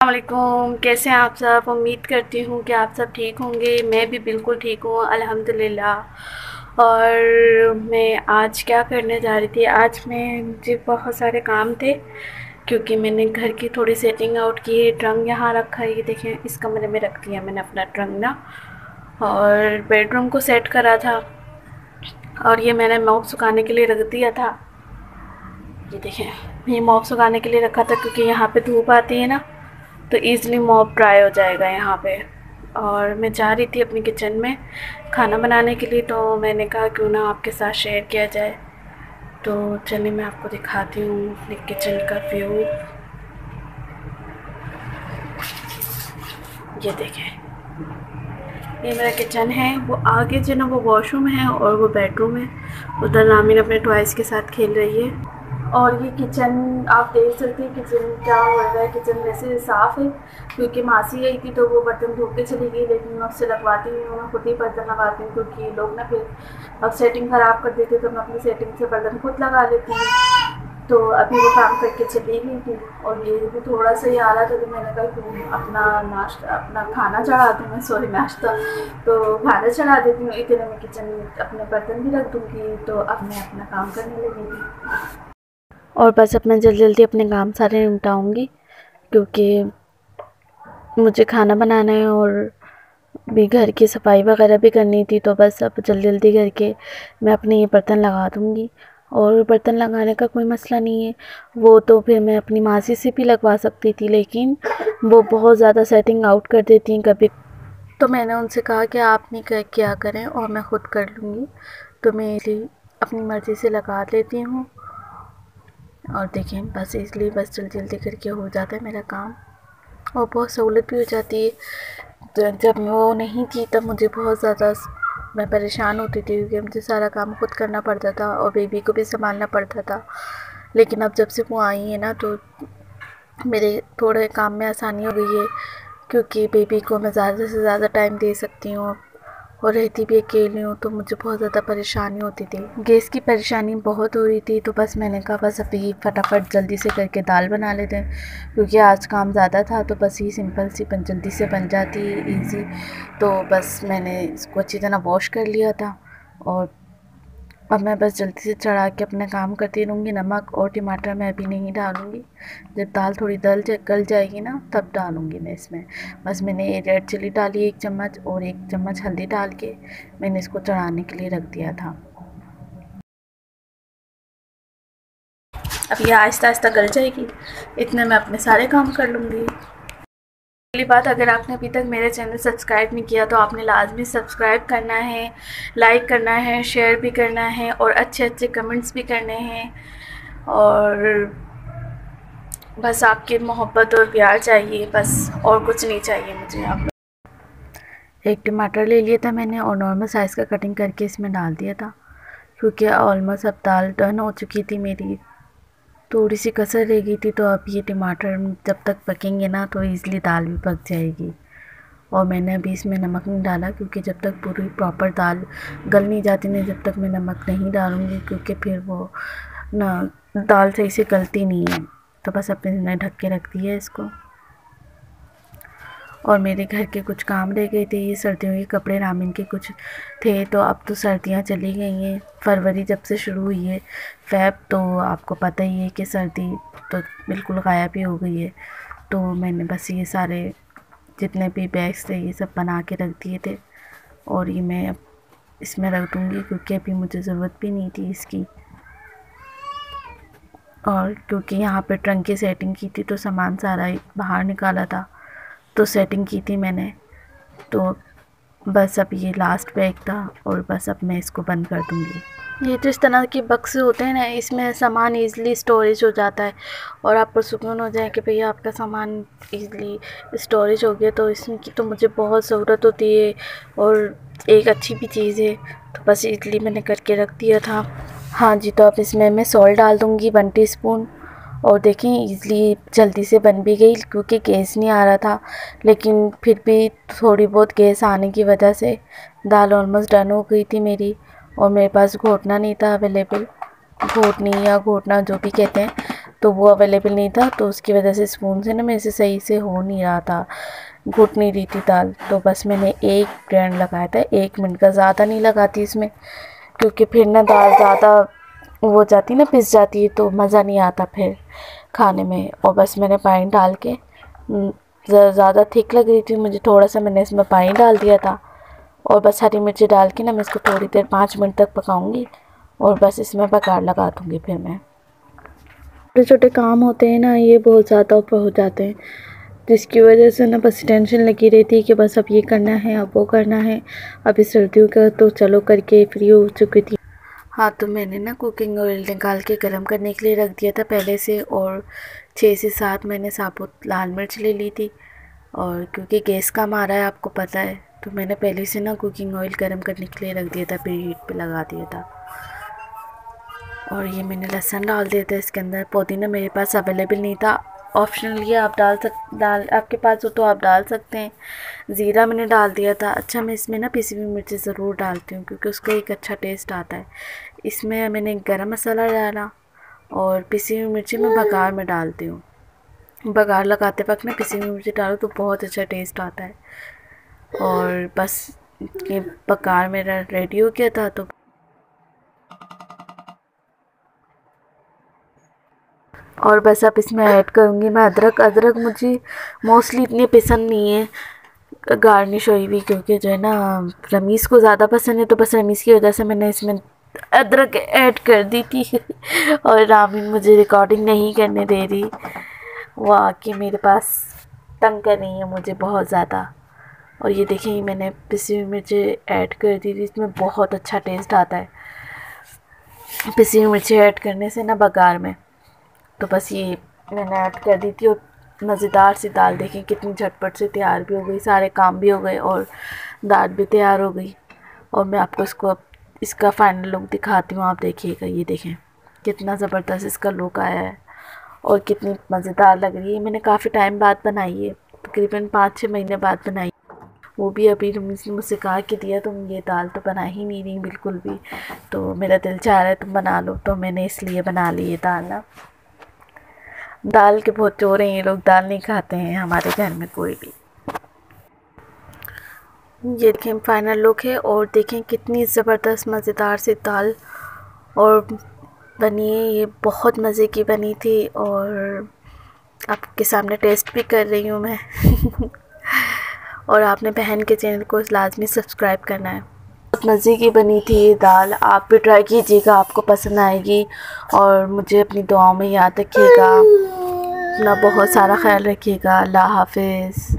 वालेकुम। कैसे हैं आप सब? उम्मीद करती हूँ कि आप सब ठीक होंगे। मैं भी बिल्कुल ठीक हूँ अल्हम्दुलिल्लाह। और मैं आज क्या करने जा रही थी, आज मैं मुझे बहुत सारे काम थे क्योंकि मैंने घर की थोड़ी सेटिंग आउट की है। ट्रंक यहाँ रखा है, ये देखें, इस कमरे में रख दिया मैंने अपना ट्रंक ना, और बेडरूम को सेट करा था। और ये मैंने मॉप सुखाने के लिए रख दिया था। ये देखें, ये मॉप सुखाने के लिए रखा था क्योंकि यहाँ पे धूप आती है ना, तो ईज़िली मॉप ड्राई हो जाएगा यहाँ पे। और मैं जा रही थी अपनी किचन में खाना बनाने के लिए, तो मैंने कहा क्यों ना आपके साथ शेयर किया जाए। तो चलिए मैं आपको दिखाती हूँ अपनी किचन का व्यू। ये देखें, ये मेरा किचन है। वो आगे जो ना वो वॉशरूम है और वो बेडरूम है। उधर नामिन अपने टॉयज़ के साथ खेल रही है। और ये किचन आप देख सकते हैं, किचन क्या हो रहा है। किचन वैसे साफ़ है क्योंकि मासी आई थी तो वो बर्तन धो के चली गई, लेकिन मैं उससे लगवाती नहीं हूँ, मैं खुद ही बर्तन लगाती हूँ क्योंकि लोग ना फिर अब सेटिंग ख़राब कर देते, तो मैं अपनी सेटिंग से बर्तन खुद लगा लेती हूँ। तो अभी वो काम करके चली गई थी और ये भी थोड़ा सा ही आ रहा था, तो मैंने कहा क्यों अपना नाश्ता, अपना खाना चढ़ा दूँ मैं, सॉरी नाश्ता, तो खाना चढ़ा देती हूँ। इतने में किचन में अपने बर्तन भी रख दूँगी, तो अब मैं अपना काम करने लगूँगी। और बस अब मैं जल्दी जल्दी अपने काम सारे निपटाऊँगी क्योंकि मुझे खाना बनाना है और भी घर की सफाई वगैरह भी करनी थी। तो बस अब जल्दी जल्दी करके मैं अपने ये बर्तन लगा दूँगी। और बर्तन लगाने का कोई मसला नहीं है, वो तो फिर मैं अपनी मासी से भी लगवा सकती थी, लेकिन वो बहुत ज़्यादा सेटिंग आउट कर देती हैं कभी। तो मैंने उनसे कहा कि आप नहीं क्या करें और मैं ख़ुद कर लूँगी, तो मैं इसलिए अपनी मर्ज़ी से लगा लेती हूँ। और देखें, बस इसलिए बस जल्दी जल्दी करके हो जाता है मेरा काम और बहुत सहूलत भी हो जाती है। तो जब वो नहीं थी तब मुझे बहुत ज़्यादा मैं परेशान होती थी क्योंकि मुझे सारा काम खुद करना पड़ता था और बेबी को भी संभालना पड़ता था। लेकिन अब जब से वो आई है ना, तो मेरे थोड़े काम में आसानी हो गई है क्योंकि बेबी को मैं ज़्यादा से ज़्यादा टाइम दे सकती हूँ और रहती भी अकेली हूँ, तो मुझे बहुत ज़्यादा परेशानी होती थी, गैस की परेशानी बहुत हो रही थी। तो बस मैंने कहा बस अभी फटाफट जल्दी से करके दाल बना लेते हैं क्योंकि आज काम ज़्यादा था, तो बस ये सिंपल सी जल्दी से बन जाती है, ईज़ी। तो बस मैंने इसको अच्छी तरह वॉश कर लिया था और अब मैं बस जल्दी से चढ़ा के अपना काम करती रहूँगी। नमक और टमाटर मैं अभी नहीं डालूँगी, जब दाल थोड़ी गल जाएगी ना तब डालूँगी मैं इसमें। बस मैंने रेड चिली डाली 1 चम्मच और 1 चम्मच हल्दी डाल के मैंने इसको चढ़ाने के लिए रख दिया था। अब ये आहिस्ता आहिस्ता गल जाएगी, इतने मैं अपने सारे काम कर लूँगी। पहली बात, अगर आपने अभी तक मेरे चैनल सब्सक्राइब नहीं किया तो आपने लाजमी सब्सक्राइब करना है, लाइक करना है, शेयर भी करना है और अच्छे अच्छे कमेंट्स भी करने हैं। और बस आपकी मोहब्बत और प्यार चाहिए, बस और कुछ नहीं चाहिए मुझे। आप एक टमाटर ले लिया था मैंने और नॉर्मल साइज़ का कटिंग करके इसमें डाल दिया था क्योंकि ऑलमोस्ट अब दाल डन हो चुकी थी मेरी, थोड़ी सी कसर रह गई थी। तो अब ये टमाटर जब तक पकेंगे ना तो ईज़िली दाल भी पक जाएगी। और मैंने अभी इसमें नमक नहीं डाला क्योंकि जब तक पूरी प्रॉपर दाल गल नहीं जाती ना, जब तक मैं नमक नहीं डालूँगी क्योंकि फिर वो ना दाल सही से गलती नहीं है। तो बस अपने मैंने ढक के रख दिया इसको। और मेरे घर के कुछ काम रह गए थे, ये सर्दियों के कपड़े रामिन के कुछ थे, तो अब तो सर्दियाँ चली गई हैं। फरवरी जब से शुरू हुई है फ़ैब, तो आपको पता ही है कि सर्दी तो बिल्कुल गायब ही हो गई है। तो मैंने बस ये सारे जितने भी बैग्स थे ये सब बना के रख दिए थे और ये मैं इसमें रख दूँगी क्योंकि अभी मुझे ज़रूरत भी नहीं थी इसकी। और क्योंकि यहाँ पे ट्रंक की सेटिंग की थी तो सामान सारा बाहर निकाला था, तो सेटिंग की थी मैंने। तो बस अब ये लास्ट बैग था और बस अब मैं इसको बंद कर दूँगी। ये तो इस तरह के बक्स होते हैं ना, इसमें सामान इजीली स्टोरेज हो जाता है और आपको सुकून हो जाए कि भैया आपका सामान इजीली स्टोरेज हो गया। तो इसमें की तो मुझे बहुत ज़रूरत होती है और एक अच्छी भी चीज़ है, तो बस इजली मैंने करके रख दिया था। हाँ जी, तो अब इसमें मैं सॉल्ट डाल दूँगी 1 टीस्पून। और देखें ईज़िली जल्दी से बन भी गई क्योंकि गैस नहीं आ रहा था, लेकिन फिर भी थोड़ी बहुत गैस आने की वजह से दाल ऑलमोस्ट डन हो गई थी मेरी। और मेरे पास घोटना नहीं था अवेलेबल, घोटनी या घोटना जो भी कहते हैं, तो वो अवेलेबल नहीं था, तो उसकी वजह से स्पून से ना मेरे से सही से हो नहीं रहा था, घुट नहीं रही थी दाल। तो बस मैंने एक ग्राइंड लगाया था, 1 मिनट का, ज़्यादा नहीं लगाती इसमें, क्योंकि फिर ना दाल ज़्यादा वो हो जाती ना, पिस जाती है, तो मज़ा नहीं आता फिर खाने में। और बस मैंने पानी डाल के, ज़्यादा थिक लग रही थी मुझे, थोड़ा सा मैंने इसमें पानी डाल दिया था। और बस हरी मिर्ची डाल के ना मैं इसको थोड़ी देर 5 मिनट तक पकाऊंगी, और बस इसमें बघार लगा दूँगी। फिर मैं छोटे छोटे काम होते हैं ना, ये बहुत ज़्यादा ऊपर हो जाते हैं, जिसकी वजह से ना बस टेंशन लगी रहती है कि बस अब ये करना है, अब वो करना है। अभी सर्दियों का तो चलो करके फ्री हो चुकी थी। हाँ, तो मैंने ना कुकिंग ऑयल निकाल के गर्म करने के लिए रख दिया था पहले से, और 6 से 7 मैंने साबुत लाल मिर्च ले ली थी। और क्योंकि गैस कम आ रहा है आपको पता है, तो मैंने पहले से ना कुकिंग ऑयल गर्म करने के लिए रख दिया था, प्री हीट पे लगा दिया था। और ये मैंने लहसुन डाल दिया था इसके अंदर। पुदीना मेरे पास अवेलेबल नहीं था, ऑप्शनली आप आपके पास हो तो आप डाल सकते हैं। ज़ीरा मैंने डाल दिया था। अच्छा, मैं इसमें ना पिसी हुई मिर्ची ज़रूर डालती हूँ, क्योंकि उसका एक अच्छा टेस्ट आता है। इसमें मैंने गरम मसाला डाला, और पिसी हुई मिर्ची मैं बघार में डालती हूँ। बघार लगाते वक्त ना पिसी हुई मिर्ची डालो तो बहुत अच्छा टेस्ट आता है। और बस ये बघार मेरा रेडी हो गया था। तो और बस अब इसमें ऐड करूँगी मैं अदरक मुझे मोस्टली इतनी पसंद नहीं है गार्निश हुई हुई, क्योंकि जो है ना रमीज़ को ज़्यादा पसंद है, तो बस रमीज़ की वजह से मैंने इसमें अदरक ऐड कर दी थी। और रामीन मुझे रिकॉर्डिंग नहीं करने दे रही, वो आके मेरे पास तंग कर रही है मुझे बहुत ज़्यादा। और ये देखिए, मैंने पिसी हुई मिर्ची ऐड कर दी थी, इसमें बहुत अच्छा टेस्ट आता है पिसी हुई मिर्ची ऐड करने से ना बघार में। तो बस ये मैंने ऐड कर दी थी, और मज़ेदार सी दाल देखें कितनी झटपट से तैयार भी हो गई, सारे काम भी हो गए और दाल भी तैयार हो गई। और मैं आपको इसका फाइनल लुक दिखाती हूँ, आप देखिएगा। ये देखें कितना ज़बरदस्त इसका लुक आया है, और कितनी मज़ेदार लग रही है। मैंने काफ़ी टाइम बाद बनाई है, तकरीबन 5-6 महीने बाद बनाई, वो भी अभी रमीज़ ने मुझसे कहा कि दिया तुम ये दाल तो बना ही नहीं रही बिल्कुल भी, तो मेरा दिल चाह रहा है तुम बना लो, तो मैंने इसलिए बना ली ये दाल ना। दाल के बहुत चोर हैं ये लोग, दाल नहीं खाते हैं हमारे घर में कोई भी। ये देखें फाइनल लुक है, और देखें कितनी ज़बरदस्त मज़ेदार सी दाल और बनी है। ये बहुत मज़े की बनी थी, और आपके सामने टेस्ट भी कर रही हूँ मैं। और आपने बहन के चैनल को लाजमी सब्सक्राइब करना है। बहुत मज़े की बनी थी ये दाल, आप भी ट्राई कीजिएगा, आपको पसंद आएगी। और मुझे अपनी दुआओं में याद रखिएगा, अपना बहुत सारा ख्याल रखिएगा। अल्लाह हाफिज़।